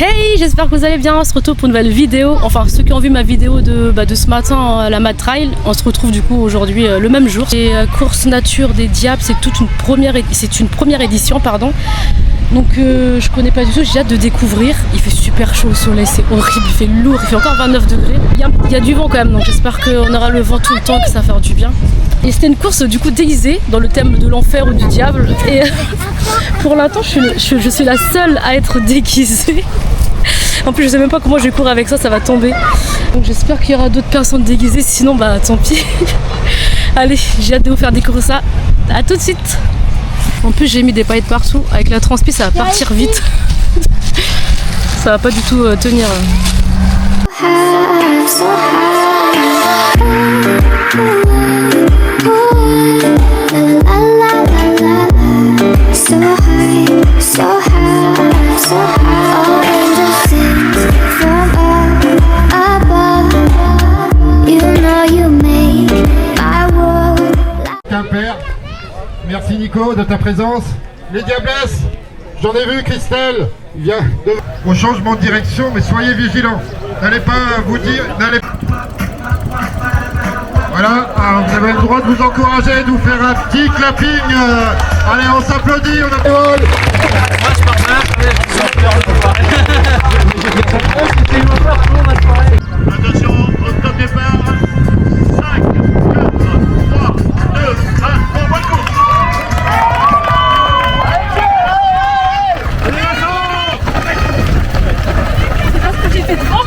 Hey, j'espère que vous allez bien. On se retrouve pour une nouvelle vidéo. Enfin, ceux qui ont vu ma vidéo de ce matin, la Mad Trail, on se retrouve du coup aujourd'hui le même jour. Et course nature des Diables, c'est une première édition, pardon. Donc je connais pas du tout, j'ai hâte de découvrir. Il fait super chaud au soleil, c'est horrible, il fait lourd, il fait encore 29 degrés. Il y a du vent quand même, donc j'espère qu'on aura le vent tout le temps, que ça va faire du bien. Et c'était une course du coup déguisée dans le thème de l'enfer ou du diable. Et pour l'instant, je suis la seule à être déguisée. En plus, je sais même pas comment je vais courir avec ça, ça va tomber. Donc j'espère qu'il y aura d'autres personnes déguisées, sinon bah tant pis. Allez, j'ai hâte de vous faire découvrir ça. À tout de suite. En plus, j'ai mis des paillettes partout. Avec la transpi, ça va partir vite. Ça va pas du tout tenir. Quimper, merci Nico de ta présence. Les Diablesses, j'en ai vu Christelle, viens. Au changement de direction, mais soyez vigilants. N'allez pas vous dire, Voilà, alors vous avez le droit de vous encourager, de vous faire un petit clapping. Allez, on s'applaudit, on applaudit. Moi je pars bien, c'était une horreur pour ma soirée. Attention, au top départ. 5, 4, 3, 2, 1, on va le coup. C'est parce que j'ai fait trop.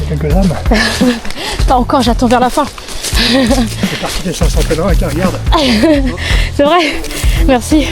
quelques âmes. Pas encore, j'attends vers la fin. C'est parti des 500 pèlerins qui regardent. C'est vrai. Merci.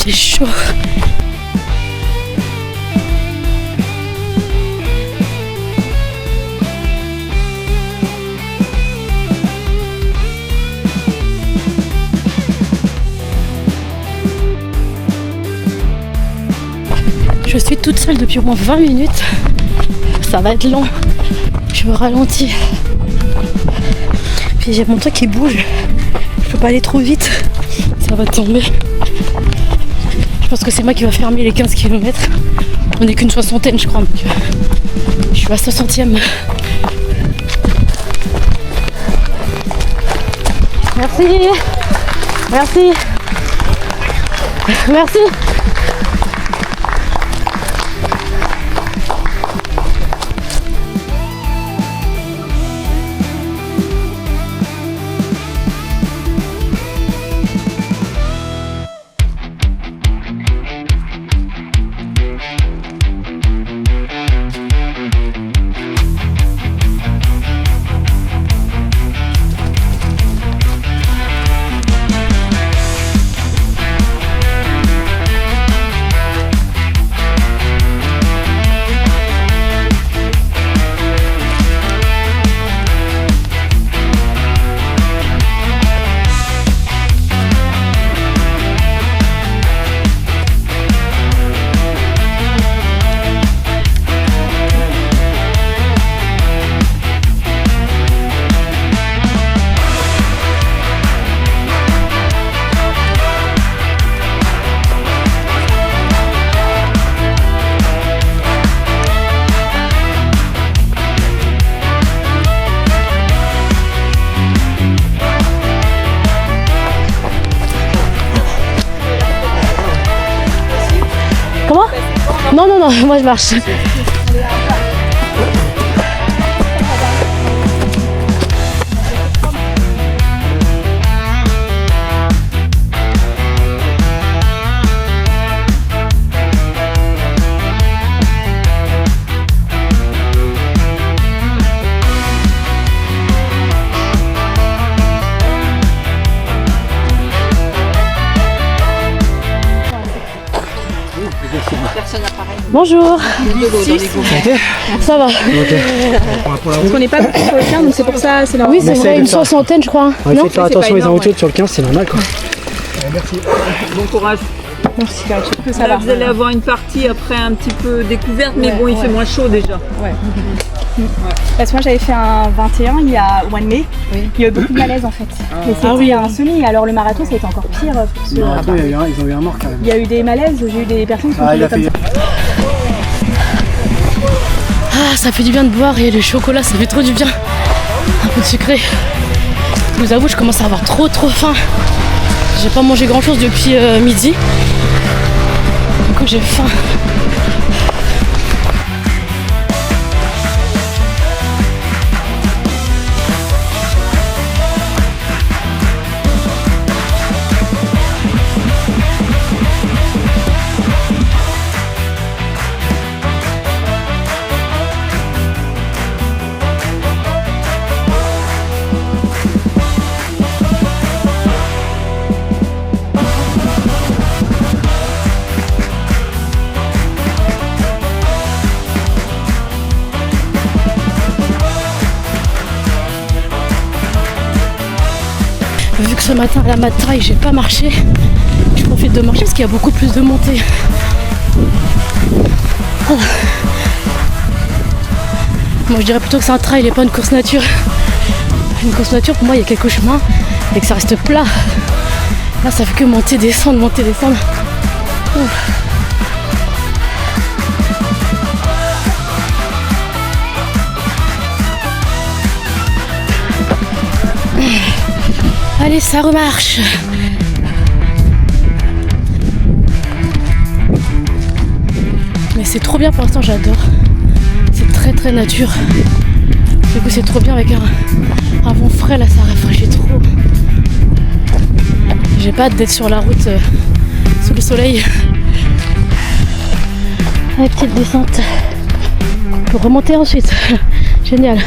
J'ai chaud. Je suis toute seule depuis au moins 20 minutes. Ça va être long. Je me ralentis. Puis j'ai mon truc qui bouge. Je peux pas aller trop vite. Ça va tomber. Je pense que c'est moi qui va fermer les 15 km. On n'est qu'une soixantaine, je crois. Donc je suis à 60e. Merci. Merci. Merci. Comment? Non, non, non, moi je marche. Bonjour. Ça va. Parce qu'on n'est pas beaucoup sur le 15, donc c'est pour ça, c'est normal. Oui, c'est vrai, une soixantaine, je crois. On va essayer de faire c'est attention pas aux énorme, routiers sur le 15, c'est normal quoi. Merci. Bon courage. Merci, ça Là, va. vous allez avoir une partie après un petit peu découverte, mais bon, il fait moins chaud déjà. Ouais. Parce que moi j'avais fait un 21 il y a au mois de mai. Oui. Il y a eu beaucoup de malaise en fait. Mais c'était un semi, alors le marathon ça a été encore pire pour ceux. Marathon, ils ont eu un mort quand même. Il y a eu des malaises, j'ai eu des personnes qui sont tombées comme ça. Ah, ça fait du bien de boire et le chocolat, ça fait trop du bien. Un peu de sucré. Je vous avoue, je commence à avoir trop faim. J'ai pas mangé grand chose depuis midi. Du coup, j'ai faim. que ce matin à la mat trail j'ai pas marché. Je profite de marcher parce qu'il y a beaucoup plus de montées. Oh. Moi je dirais plutôt que c'est un trail et pas une course nature. Une course nature pour moi il y a quelques chemins et que ça reste plat. Là ça fait que monter, descendre, monter, descendre. Ouf. Allez, ça remarche. Mais c'est trop bien pour l'instant, j'adore. C'est très très nature. Du coup c'est trop bien avec un vent frais là, ça rafraîchit trop. J'ai pas hâte d'être sur la route sous le soleil. La petite descente pour remonter ensuite. Génial.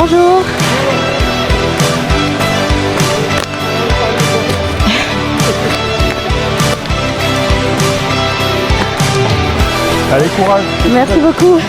Bonjour. Allez, courage. Merci beaucoup.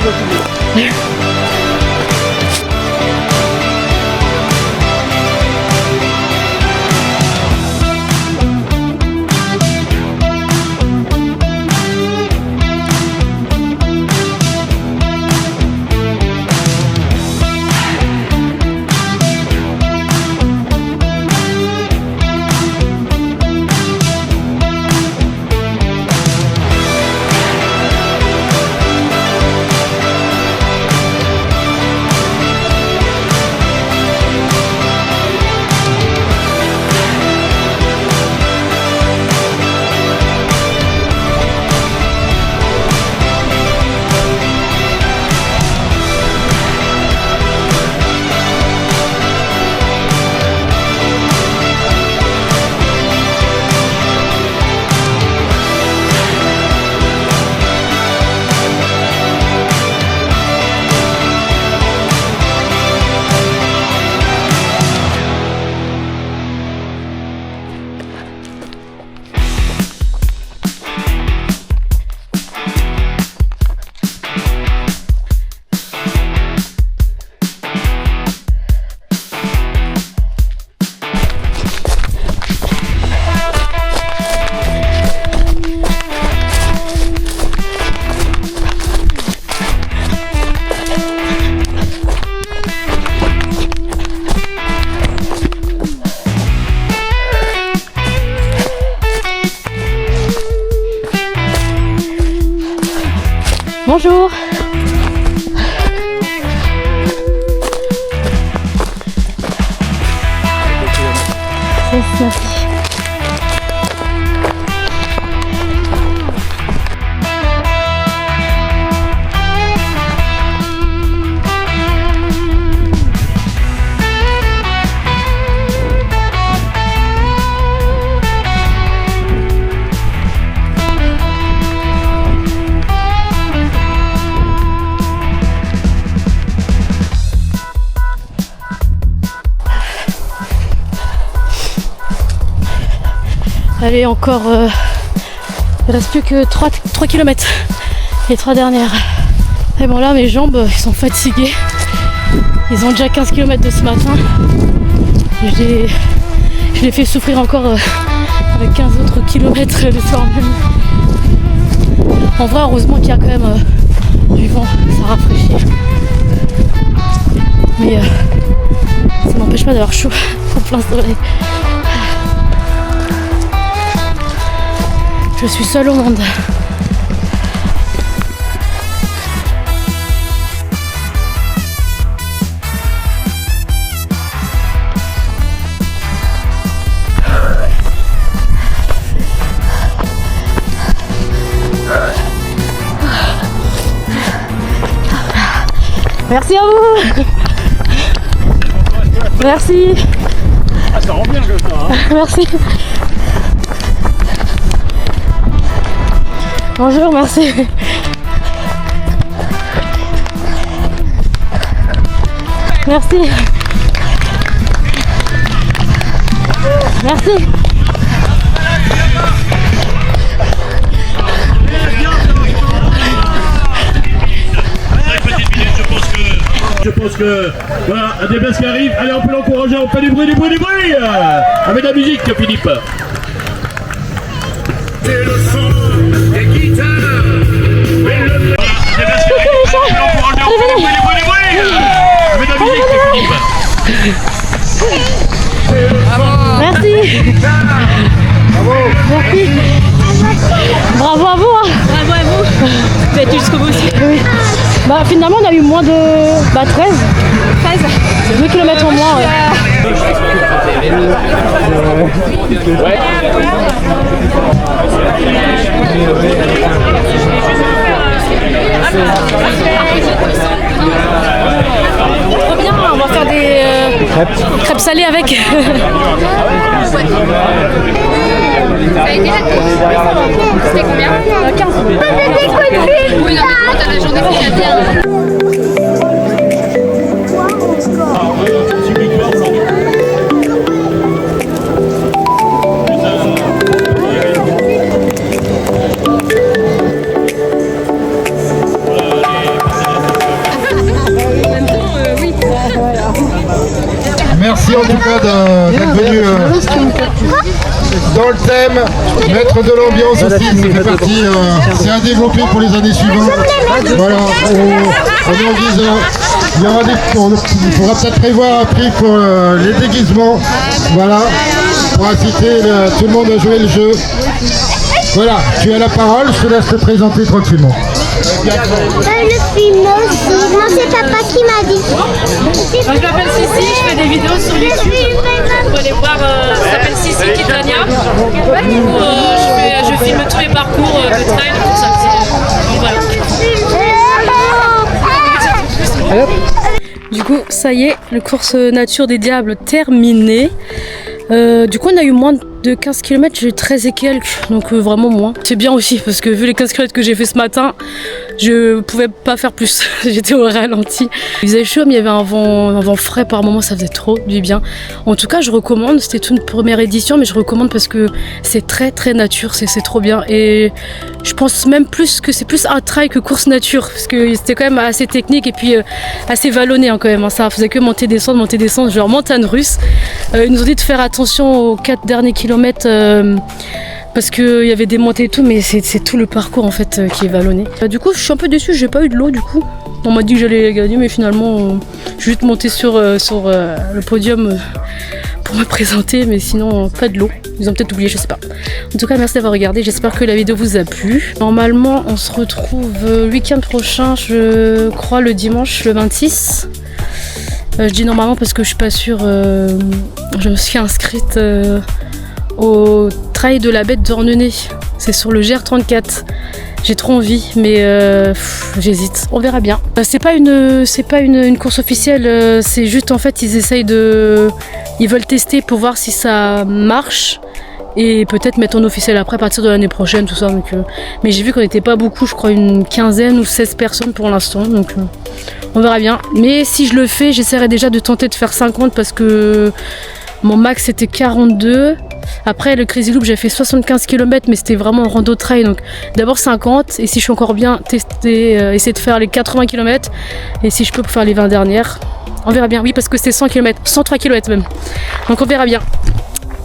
Bonjour. Merci. Allez, encore, il reste plus que 3 km, les 3 dernières. Et bon là, mes jambes, ils sont fatiguées. Ils ont déjà 15 km de ce matin. Je les fais souffrir encore avec 15 autres kilomètres le soir même. En vrai, heureusement qu'il y a quand même du vent, ça rafraîchit. Mais ça m'empêche pas d'avoir chaud en plein soleil. Je suis seule au monde. Merci à vous. Merci. Ah, ça rend bien comme ça, hein. Merci. Bonjour, merci. Merci. Merci. Je pense que voilà, un des qui arrive. Allez, on peut l'encourager, on fait du bruit. Avec la musique, Philippe. C'est le son des guitares. Avec la musique, Philippe. Merci. Merci. Bravo à vous. Hein. Bravo à vous. Vous êtes jusqu'au bout aussi. Oui. Bah finalement on a eu moins de 13. 2 km en moins. Trop bien, on va faire des crêpes salées avec. Ça a été la course. C'était combien 15. Oui, non, mais quand t'as la journée, c'est bien. Merci en tout cas d'être venu dans le thème, mettre de l'ambiance aussi, ça fait partie, c'est à développer pour les années suivantes. Voilà, on envisage, il faudra peut-être prévoir un prix pour les déguisements, voilà, pour inciter tout le monde à jouer le jeu. Voilà, tu as la parole, je te laisse te présenter tranquillement. Le film aussi. Non, c'est papa qui m'a dit. Je m'appelle Sissi, je fais des vidéos sur YouTube. Vous pouvez aller voir, ça s'appelle Sissi Kitania. Du coup, je filme tous les parcours de trail, tout ça. Voilà. Du coup, ça y est, le course nature des diables terminé. Du coup, on a eu moins de 15 km, j'ai eu 13 et quelques, donc vraiment moins. C'est bien aussi, parce que vu les 15 km que j'ai fait ce matin, je pouvais pas faire plus. J'étais au ralenti. Il faisait chaud, mais il y avait un vent frais par moment, ça faisait trop du bien. En tout cas, je recommande, c'était toute une première édition, mais je recommande parce que c'est très très nature, c'est trop bien. Et je pense même plus que c'est plus un trail que course nature, parce que c'était quand même assez technique et puis assez vallonné hein, quand même. Hein. Ça faisait que monter, descendre, genre montagne russe. Ils nous ont dit de faire attention aux 4 derniers kilomètres parce qu'il y avait des montées et tout, mais c'est tout le parcours en fait qui est vallonné. Du coup, je suis un peu déçue, j'ai pas eu de lot du coup. On m'a dit que j'allais gagner, mais finalement, je suis juste montée sur le podium pour me présenter, mais sinon, pas de lot. Ils ont peut-être oublié, je sais pas. En tout cas, merci d'avoir regardé, j'espère que la vidéo vous a plu. Normalement, on se retrouve le week-end prochain, je crois le dimanche, le 26. Je dis normalement parce que je suis pas sûre, je me suis inscrite au trail de la bête d'Ornenay. C'est sur le GR34. J'ai trop envie, mais j'hésite. On verra bien. C'est pas une course officielle, c'est juste en fait ils veulent tester pour voir si ça marche et peut-être mettre en officiel après à partir de l'année prochaine, tout ça. Donc, mais j'ai vu qu'on n'était pas beaucoup, je crois une 15aine ou 16 personnes pour l'instant, donc on verra bien. Mais si je le fais, j'essaierai déjà de tenter de faire 50 parce que mon max c'était 42. Après le Crazy Loop j'ai fait 75 km mais c'était vraiment en rando trail, donc d'abord 50 et si je suis encore bien tester, essayer de faire les 80 km et si je peux faire les 20 dernières. On verra bien, oui parce que c'était 100 km, 103 km même. Donc on verra bien.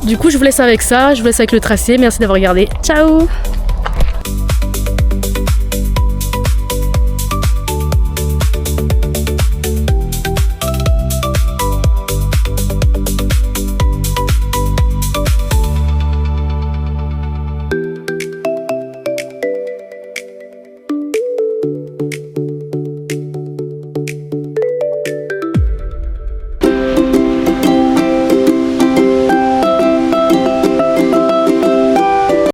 Du coup je vous laisse avec ça, je vous laisse avec le tracé, merci d'avoir regardé. Ciao.